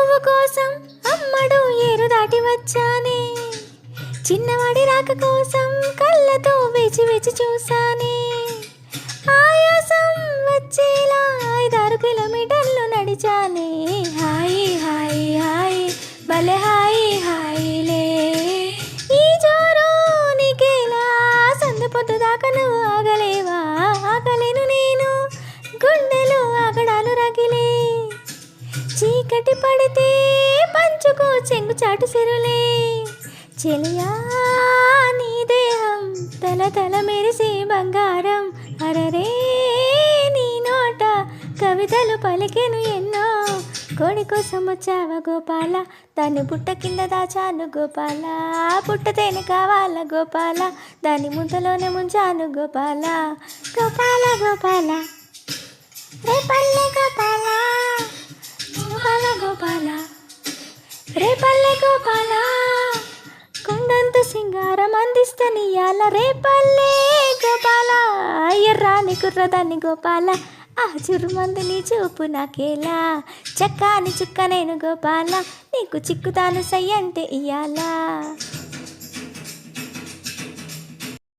పువ్వు కోసం అమ్మడు ఏరు దాటి వచ్చానే, చిన్నవాడి రాక కోసం కళ్ళతో వేచి వేచి చూసానే. ఆయాసం వచ్చేలా 5-6 కిలోమీటర్లు నడిచానే. హాయి హాయి హాయి భలే హాయి హాయిలే, ఈ జోరు నీకేలా, సందు పొద్దు దాకా నువ్వు ఆగలేవా? ఆగలేను నేను, గుండెలు ఆగడాలు రగిలే. చీకటి పడితే పంచుకో చెంగు చాటు సిరులే, చెలియా నీ దేహం తల తల మెరిసే బంగారం. అరరే నీ నోట కవితలు పలికెను ఎన్నో, కోడి కోసం వచ్చావా గోపాల, దాన్ని బుట్ట కింద దాచాను గోపాల. పుట్టతేనే కావాల గోపాల, దాన్ని ముంతలోనే ముంచాను గోపాల. గోపాల గోపాల రే పల్లె గోపాల, గోపాల గోపాల రే పల్లె గోపాల, కొండంత సింగారం అందిస్తనియాల రే పల్లె గోపాల. ఎర్రాని కుర్రదాన్ని గోపాల, ఆ చురుమంది నీ చూపు నాకేలా, చక్కాని చుక్క నేను గోపాల, నీకు చిక్కుతాను సై అంటే ఇయ్యాలా.